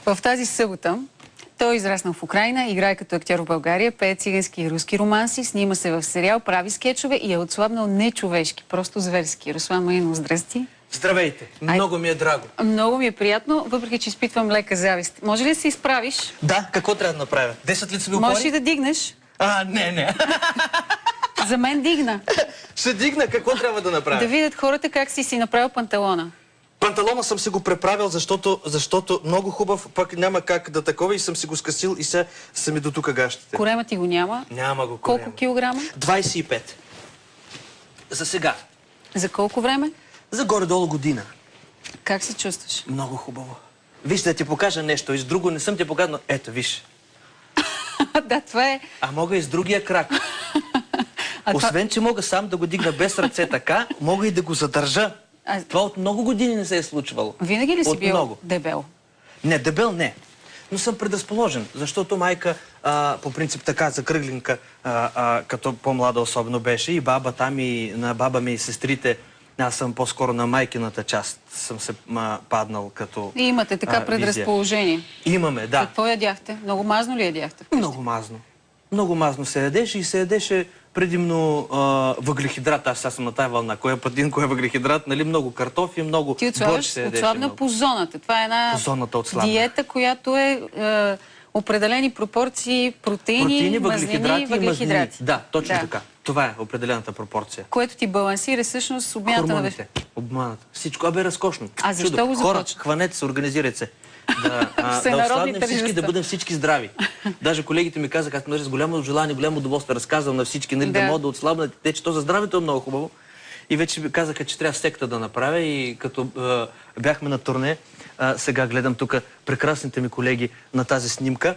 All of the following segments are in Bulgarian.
В тази събота той е израснал в Украйна, играе като актьор в България, пее цигански и руски романси, снима се в сериал, прави скетчове и е отслабнал нечовешки, просто зверски. Руслан Малинов, здрасти. Здравейте! Много ми е драго. Много ми е приятно, въпреки че изпитвам лека завист. Може ли да се изправиш? Да, какво трябва да направя? 10 лицеви опори? Можеш ли да дигнеш? Не. За мен дигна. Ще дигна, какво трябва да направя? Да видят хората как си направил панталона. Панталона съм си го преправил, защото много хубав, пък няма как да такова и съм си го скъсил и са ми до тук гащите. Корема ти го няма? Няма го корема. Колко килограма? 25. За сега. За колко време? За горе-долу година. Как се чувстваш? Много хубаво. Виж, да ти покажа нещо. И с друго не съм ти показал. Ето, виж. Да, това е... А мога и с другия крак. Освен, че мога сам да го дигна без ръце така, мога и да го задържа. Това от много години не се е случвало. Винаги ли си бил дебел? Не, дебел не. Но съм предразположен, защото майка по принцип така закръгленка, като по-млада особено беше, и баба там, и на баба ми и сестрите, аз съм по-скоро на майкината част, съм се паднал като И имате така предразположение. Имаме, да. Какво ядяхте? Много мазно ли ядяхте? Много мазно. Много мазно се ядеше и се ядеше предимно въглехидрат. Аз сега съм на тая вълна. Кой е пътин, кой е въглехидрат, нали? Много картофи, много борщ се ядеше. Отслабна по зоната. Това е една диета, която е определени пропорции протеини, мазнини, въглехидрати. Да, точно така. Това е определената пропорция. Което ти балансира всъщност обмяната на хормоните, обманата. Всичко. Абе, разкошно. А защо го започна? Хора, хванете се, организирайте се. Да отслабнем всички, да бъдем всички здрави. Даже колегите ми казаха, аз с голямо желание, голямо удоволствие разказвам на всички, нали, да могат да отслабнат. Те, че то за здравето е много хубаво. И вече ми казаха, че трябва секта да направя, и като бяхме на турне, сега гледам тук прекрасните ми колеги на тази снимка.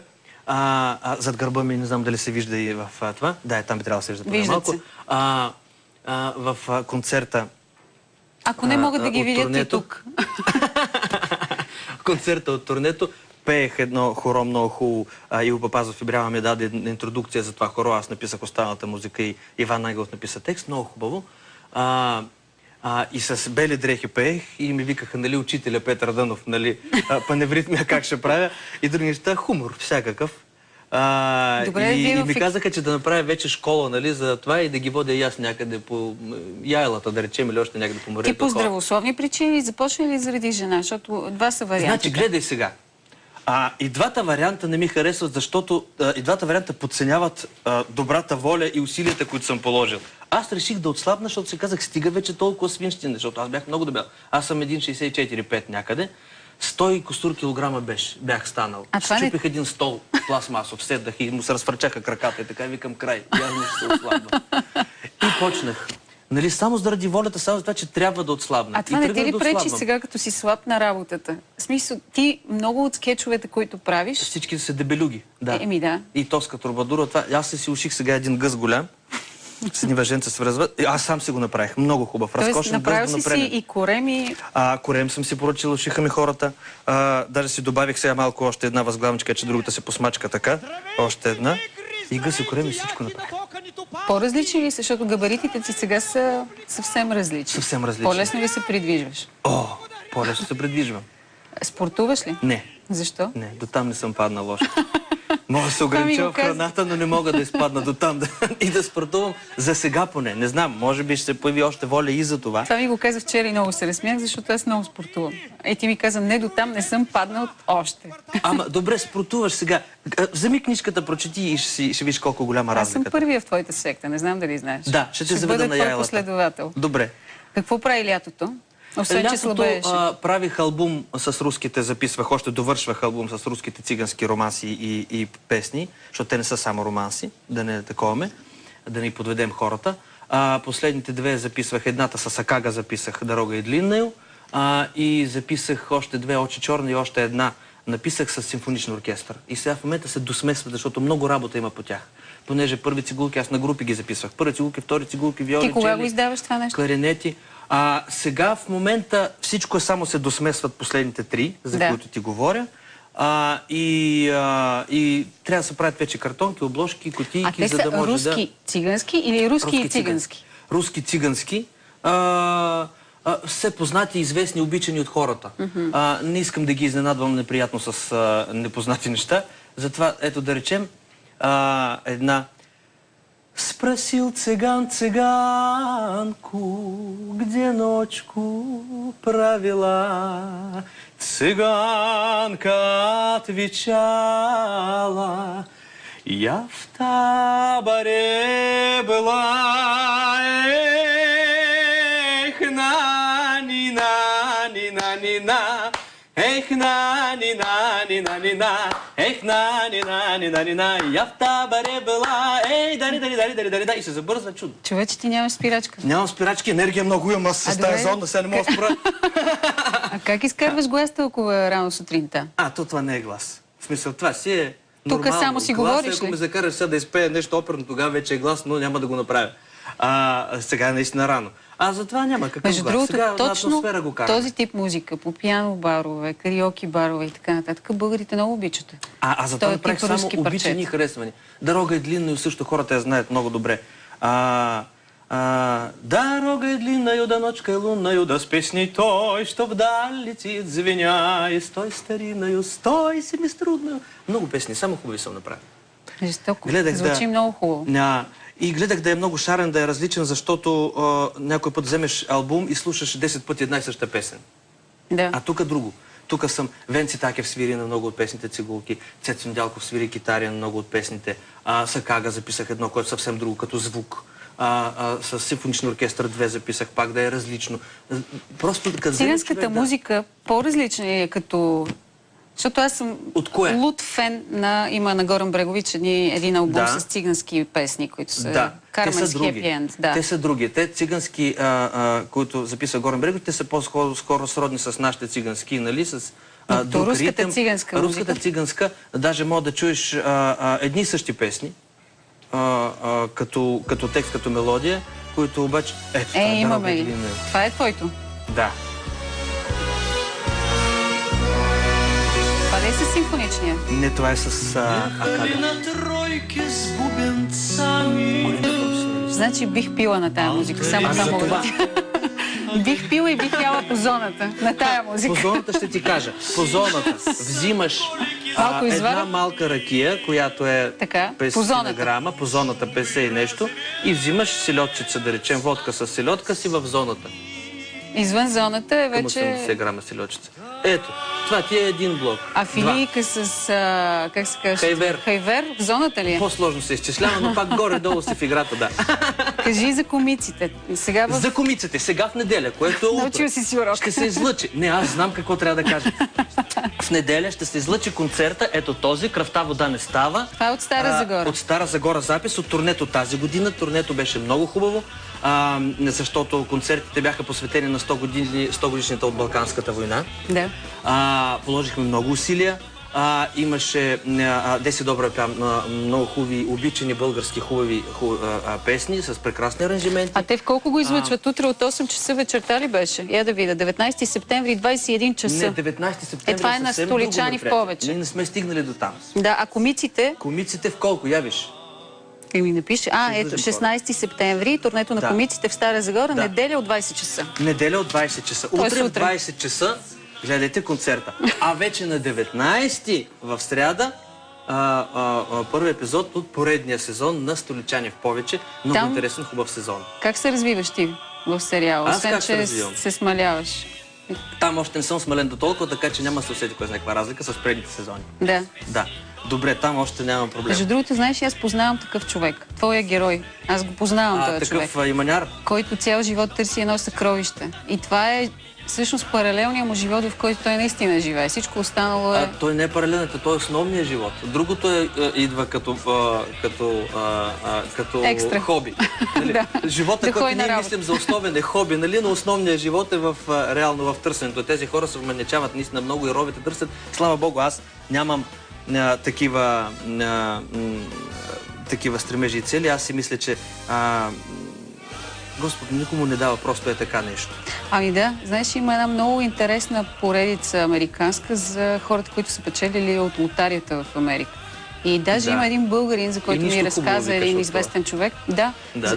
Зад гърба ми, не знам дали се вижда и в това. Да, там би трябвало да се вижда поне малко. В концерта. Ако не могат да ги видят и тук. Концерта от турнето пеех едно хоро много хубаво. Иво Папазов Ибрява ми даде интродукция за това хоро. Аз написах останалата музика и Иван Найгълов написа текст. Много хубаво. И с бели дрехи пеех и ми викаха, нали, учителя Петър Дънов, нали, паневритмия как ще правя и други неща. Хумор, всякакъв. И ми казаха, че да направя вече школа, нали, за това и да ги водя и аз някъде по Яйлата, да речем, или още някъде по морето. Ти по здравословни причини започна ли заради жена? Защото два са варианти. Значи, гледай сега. И двата варианта не ми харесват, защото и двата варианта подценяват добрата воля и усилията, които съм положил. Аз реших да отслабна, защото си казах, стига вече толкова свинщина, защото аз бях много дебел. Аз съм 1,64-5 някъде. 100 и кусур килограма бях станал. Счупих един стол пластмасов, седнах и му се разфърчаха краката и така и викам край. Явно ще се отслабвам. И почнах. Нали, само заради волята, само за това, че трябва да отслабна. А това не ти ли пречи сега, като си слаб на работата? В смисъл, ти много от скетчовете, които правиш... Всички са дебелюги. Да. Да. И тоска турбадура. Аз си уших сега един гъс голям. С едни въженца свързват. Аз сам си го направих. Много хубав. Тоест, направил си и корем и... Корем съм си поръчил, ушиха ми хората. Даже си добавих сега малко още една възглавничка, че другата се посмачка така. Още една. И гъс и корем и всичко направих. По-различни ли са? Защото габаритите ти сега са съвсем различни. Съвсем различни. По-лесно ли се придвижваш? По-лесно се придвижвам. Спортуваш ли? Не. Защо? Не, до там не съм паднал още. Мога да се огранича в храната, но не мога да изпадна до там и да спортувам. За сега поне. Не знам, може би ще се появи още воля и за това. Това ми го каза вчера и много се разсмях, защото аз много спортувам. И ти ми каза, не до там, не съм паднал още. Ама, добре, спортуваш сега. Вземи книжката, прочети и ще видиш колко голяма разлика. Аз съм първия в твоята секта, не знам дали знаеш. Да, ще те заведа на Яйлата. Последовател. Добре. Какво прави лятото? Освен, че слабееше. Правих албум с руските, записвах, още довършвах албум с руските цигански романси и песни, защото те не са само романси, да не таковаме, да не подведем хората. Последните две записвах, едната с Акага записах Дорога и длинна, и записах още две, Очи черни, и още една написах с симфоничен оркестър. И сега в момента се досмесват, защото много работа има по тях. Понеже първи цигулки, аз на групи ги записвах. Първи цигулки, втори цигулки, виоли, ти кога го издаваш това нещо? Кларинети. Сега в момента всичко само се досмесват последните три, за които ти говоря. И трябва да се правят вече картонки, обложки, кутийки, за да може да... руски цигански или руски и цигански? Руски цигански. все познати, известни, обичани от хората. Не искам да ги изненадвам неприятно с непознати неща. Затова, ето да речем, една: спросил цыган цыганку, где ночку провела. Цыганка отвечала: я в таборе была. Эх, на-ни-на-ни-на-ни-на. Эх, на-ни-на-ни-на-ни-на. Эх, на-ни-на-ни-на-ни-на. Я в таборе была. Ей, дари. И се забързва чудо. Човече, ти нямаш спирачка. Нямам спирачки, енергия много имам, аз с тази зонда, сега не мога да спра. А как изкарваш глас толкова рано сутринта? Това не е глас. В смисъл, това си е тук нормално. само си говориш ли? Ако ме закараш сега да изпея нещо оперно, тогава вече е глас, но няма да го направя. Сега е наистина рано. Затова няма какъв Между глас. другото, Сега точно атмосфера го караме. този тип музика, по пиано барове, кариоки барове и така нататък, българите много обичат. Затова направих само обичани и харесвани. Дорога е длинна и също хората я знаят много добре. Дорога е длинна, да ночка е лунна, да с песни той, що вдаль летит, звеня, стой стариною, стой семиструдною. Много песни, само хубави съм направил. Жестоко. Звучи много хубаво. И гледах да е много шарен, да е различен, защото някой път вземеш албум и слушаш 10 пъти една и съща песен. Да. А тук друго. Тук съм Венци Такев свири на много от песните цигулки, Цецо Недялков свири китари на много от песните, Сакага записах едно, което съвсем друго, като звук. С симфоничен оркестър 2 записах, пак да е различно. Просто циганската музика по-различна е като... Защото аз съм луд фен има на Горан Брегович един албум с цигански песни, които са Карменс Хепи Енд. Те са други. Те цигански, които записва Горан Брегович, те са по-скоро сродни с нашите цигански, нали? С руската циганска музика. Руската циганска, даже мога да чуеш едни и същи песни, като текст, като мелодия, които обаче... Имаме ли? Това е твоето? Да. Това ли е с симфоничния? Не, това е с акада. Значи бих пила на тая музика, само това мога да ти... Бих пила и бих яла по зоната на тая музика. По зоната ще ти кажа. По зоната взимаш една малка ракия, която е 50 грама, по зоната 50 и нещо, и взимаш селедчица, да речем водка с селедка си в зоната. Извън зоната е вече... 80 грама селедчица. Ето, това ти е един блок. А филийка с, как се казва? Хайвер. Хайвер в зоната ли е? По-сложно се изчислява, но пак горе-долу си в играта, да. Кажи за комиците. За комиците. Сега в неделя, което е утре. Научил си си урок. Ще се излъчи. Не, аз знам какво трябва да кажа. В неделя ще се излъчи концерта. Ето този, Кръвта вода не става. Това е от Стара Загора. От Стара Загора запис, от турнето тази година. Турнето беше много хубаво, защото концертите бяха посветени на 100 годишната от Балканската война. Да. Положихме много усилия. Имаше Деси Добра много хубави, обичани български хубави песни с прекрасни аранжименти. А те в колко го излъчват? Утре от 8 часа вечерта ли беше? Я да видя. 19 септември, 21 часа. Не, 19 септември това е на Столичани в повече. Ние не сме стигнали до там. Да, а комиците? Комиците в колко? Я виж. Ми напише. Ето, 16 септември, турнето на комиците в Стара Загора, неделя от 20 часа. Неделя от 20 часа. Утре в 20 часа гледайте концерта. А вече на 19 в сряда първи епизод от поредния сезон на Столичани в повече. Много интересен, хубав сезон. Как се развиваш ти в сериала? Освен, че се смаляваш. Там още не съм смален до толкова, така че няма да се усети кой знае каква разлика с предните сезони. Да. Да. Добре, там още нямам проблем. Между другото, знаеш, аз познавам такъв човек. Твоя герой. Аз го познавам този човек. Такъв иманяр? Който цял живот търси едно съкровище. И това е всъщност паралелният му живот, в който той наистина живее. Всичко останало е... Той не е паралелен, той е основният живот. Другото идва като хоби. Живота, който ние мислим за основен е хоби, нали? Но основният живот е реално в търсенето. Тези хора се вманячават наистина много и ровите търсят. Слава Богу, аз нямам такива стремежи и цели. Аз си мисля, че Господ никому не дава просто така нещо. Ами да, знаеш, има една много интересна поредица американска за хората, които са печелили от лотарията в Америка. И даже има един българин, за който ми разказа един известен човек. Да,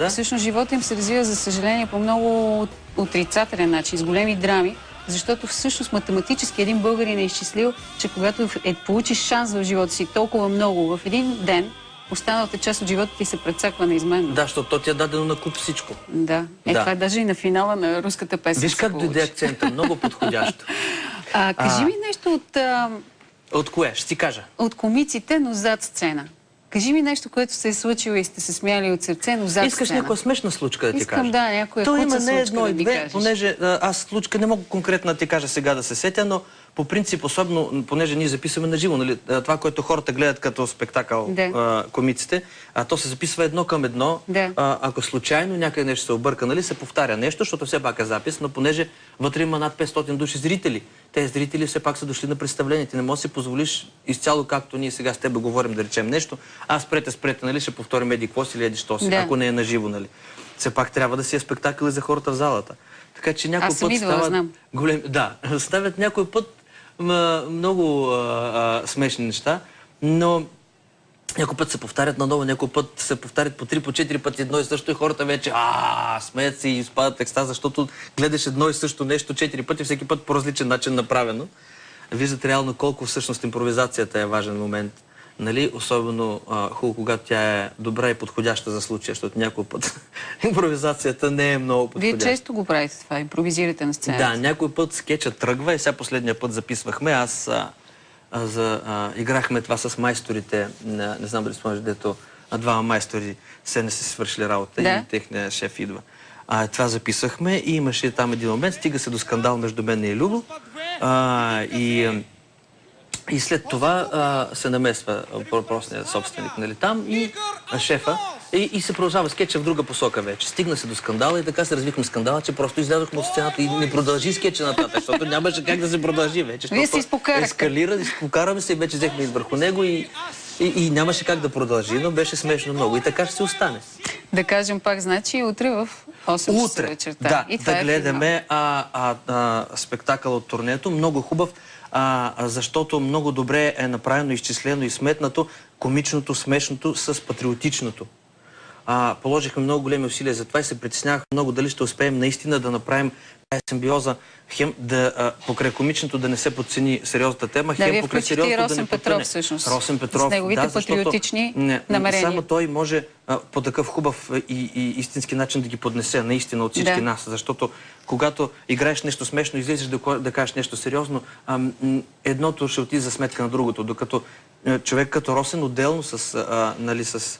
всъщност живота им се развива, за съжаление, по много отрицателен начин, с големи драми, защото всъщност математически един българин е изчислил, че когато получиш шанс в живота си толкова много в един ден, останалата част от живота ти се прецаква неизменно. Да, защото то ти е дадено на куп всичко. Да. Това е даже и на финала на руската песен. Виж как дойде акцента, много подходящо. Кажи ми нещо от... От кое? Ще ти кажа. От комиците, но зад сцена. Кажи ми нещо, което се е случило и сте се смяли от сърце, но зад сцена. Искаш някоя смешна случка да ти кажа? Искам, да, някоя куца случка да ми кажеш. Понеже аз случка не мога конкретно да ти кажа сега да се сетя, но по принцип, особено, понеже ние записваме на живо, нали, това, което хората гледат като спектакъл, комиците, то се записва едно към едно. Ако случайно някъде нещо се обърка, нали, се повтаря нещо, защото все пак е запис, но понеже вътре има над 500 души зрители. Тези зрители все пак са дошли на представление. Ти не можеш да си позволиш изцяло, както ние сега с тебе говорим, да речем нещо. Спрете, нали, ще повторим еди какво си или еди що си, ако не е на живо, нали. Все пак трябва да си е спектакъл и за хората в залата. Така че някой път стават големи... Да, ставят някой път много смешни неща, но някой път се повтарят наново, някой път се повтарят по 3, по 4 пъти едно и също и хората вече смеят се и изпадат в екстаз, защото гледаш едно и също нещо 4 пъти, всеки път по различен начин направено. Виждате реално колко всъщност импровизацията е важен момент. Нали? Особено хубаво, когато тя е добра и подходяща за случая, защото някой път импровизацията не е много подходяща. Вие често го правите това, импровизирате на сцената. Да, някой път скетчът тръгва и сега последния път записвахме. Играхме това с майсторите, не знам дали спомняш, дето двама майстори се не се свършили работа и техният шеф идва. Това записахме и имаше там един момент, стига се до скандал между мен и Любо. И след това се намесва въпросният собственик, нали, там и шефа и се продължава скетча в друга посока вече. Стигна се до скандала и така се развихме скандала, че просто излязохме от сцената и не продължи скетча нататък, защото нямаше как да се продължи вече. Вие се изпокарахте. Ескалира, изпокараме се и вече взехме върху него и нямаше как да продължи, но беше смешно много и така ще се остане. Да кажем пак, значи утре в 8 часа вечерта. Да гледаме спектакъл от турнето, много хубав. Защото много добре е направено, изчислено и сметнато комичното, смешното с патриотичното. Положихме много големи усилия за това и се притеснявах много дали ще успеем наистина да направим тази симбиоза, хем покрай комичното да не се подцени сериозната тема, хем покрай сериозното да не потъне. Росен Петров, с неговите патриотични намерения. Само той може по такъв хубав и истински начин да ги поднесе наистина от всички нас. Защото когато играеш нещо смешно, излизаш да кажеш нещо сериозно, едното ще отиде за сметка на другото. Докато човек като Росен отделно с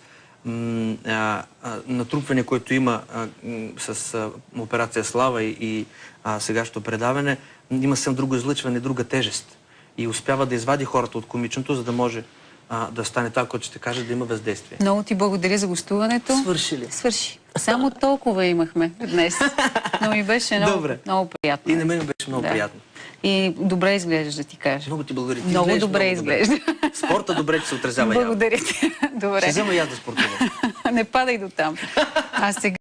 натрупване, което има с операция Слава и сегашното предаване, има съвсем друго излъчване, друга тежест. И успява да извади хората от комичното, за да може да стане това, което ще каже, да има въздействие. Много ти благодаря за гостуването. Свърши ли? Свърши. Само толкова имахме днес. Но ми беше много приятно. И на мен беше много приятно. И добре изглеждаш, да ти кажа. Много ти благодаря. Много добре изглежда. Спорта добре, че се отразява. Благодаря ти. Добре. Ще взема и аз да спортувам. Не падай до там. А сега